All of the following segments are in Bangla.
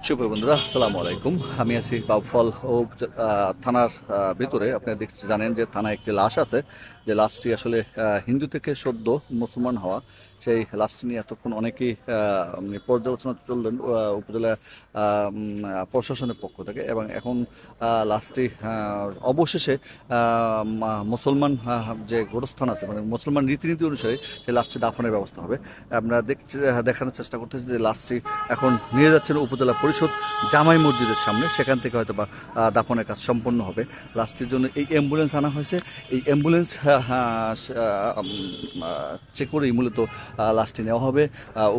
সুপ্রিয় বন্ধুরা, আসসালামু আলাইকুম। আমি আছি বাউফল ও থানার ভিতরে। আপনারা দেখতে জানেন যে থানায় একটি লাশ আছে, যে লাশটি আসলে হিন্দু থেকে সদ্য মুসলমান হওয়া। সেই লাশটি নিয়ে এতক্ষণ অনেকেই পর্যালোচনা চললেন উপজেলা প্রশাসনের পক্ষ থেকে, এবং এখন লাশটি অবশেষে মুসলমান যে গোরস্থান আছে, মানে মুসলমান রীতিনীতি অনুসারে সেই লাশটি দাফনের ব্যবস্থা হবে। আমরা দেখানোর চেষ্টা করতেছি যে লাশটি এখন নিয়ে যাচ্ছেন উপজেলা পরিষদ জামাই মসজিদের সামনে, সেখান থেকে হয়তো বা দাফনের কাজ সম্পন্ন হবে। লাস্টের জন্য এই অ্যাম্বুলেন্স আনা হয়েছে। এই অ্যাম্বুলেন্স চেক করেই মূলত লাশটি নেওয়া হবে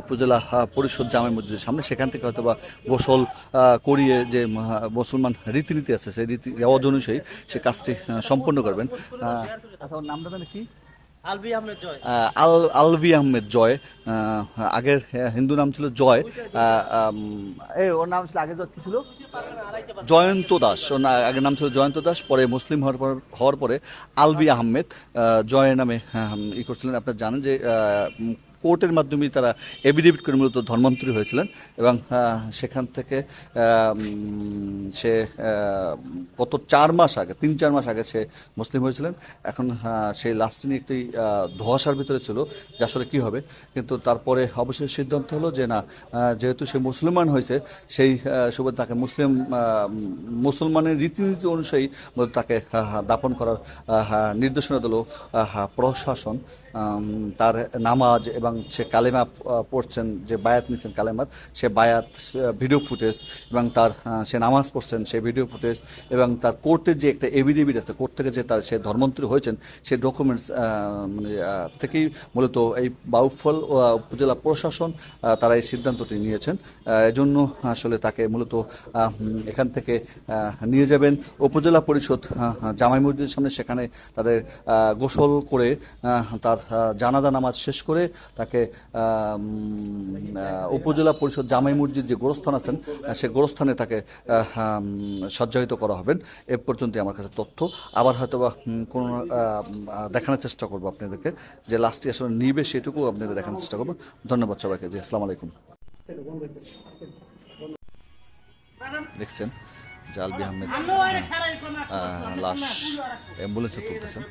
উপজেলা পরিষদ জামাই মসজিদের সামনে। সেখান থেকে হয়তো বা গোসল করিয়ে যে মুসলমান রীতিনীতি আছে, সেই রীতি রেওয়াজ অনুযায়ী সে কাজটি সম্পন্ন করবেন। আচ্ছা, ওর নামটা জানি কি? আলভি আহমেদ জয়। আগের হিন্দু নাম ছিল জয়। ওর নাম ছিল আগে কি ছিল? জয়ন্ত দাস। ওর আগের নাম ছিল জয়ন্ত দাস, পরে মুসলিম হওয়ার পরে আলভি আহমেদ জয় নামে করছিলেন। আপনারা জানেন যে কোর্টের মাধ্যমে তারা এফিডেভিট করে মূলত ধর্মান্তরী হয়েছিলেন, এবং সেখান থেকে সে গত 4 মাস আগে, 3-4 মাস আগে সে মুসলিম হয়েছিলেন। এখন সেই লাস্ট নিয়ে একটি ধোঁয়াশার ভিতরে ছিল যে আসলে কী হবে, কিন্তু তারপরে অবশ্যই সিদ্ধান্ত হলো যে না, যেহেতু সে মুসলমান হয়েছে, সেই সুবাদে তাকে মুসলমানের রীতিনীতি অনুযায়ী তাকে দাপন করার নির্দেশনা দিল প্রশাসন। তার নামাজ এবং সে কালেমা পড়ছেন, যে বায়াত নিচ্ছেন কালেমাত, সে বায়াত ভিডিও ফুটেজ, এবং তার সে নামাজ পড়ছেন সেই ভিডিও ফুটেজ, এবং তার কোর্টের যে একটা এভিডেভিট আছে, কোর্ট থেকে যে তার সে ধর্মান্তরী হয়েছেন সেই ডকুমেন্টস থেকেই মূলত এই বাউফল উপজেলা প্রশাসন তারা এই সিদ্ধান্তটি নিয়েছেন। এজন্য আসলে তাকে মূলত এখান থেকে নিয়ে যাবেন উপজেলা পরিষদ জামাই মসজিদের সামনে। সেখানে তাদের গোসল করে তার জানাজা নামাজ শেষ করে তাকে উপজেলা পরিষদ জামাই মসজিদ যে গোরস্থান আছেন, সে গোরস্থানে তাকে সজ্জায়িত করা হবেন। এ পর্যন্তই আমার কাছে তথ্য। আবার হয়তো বা কোনো দেখানোর চেষ্টা করবো আপনাদেরকে, যে লাস্টটি আসলে নিবে সেটুকু আপনাদের দেখানোর চেষ্টা করবো। ধন্যবাদ সবাইকে। জি, আসসালামু আলাইকুম। দেখছেন যে আলবি আহমেদ লাশ অ্যাম্বুলেন্সে তুলতেছেন।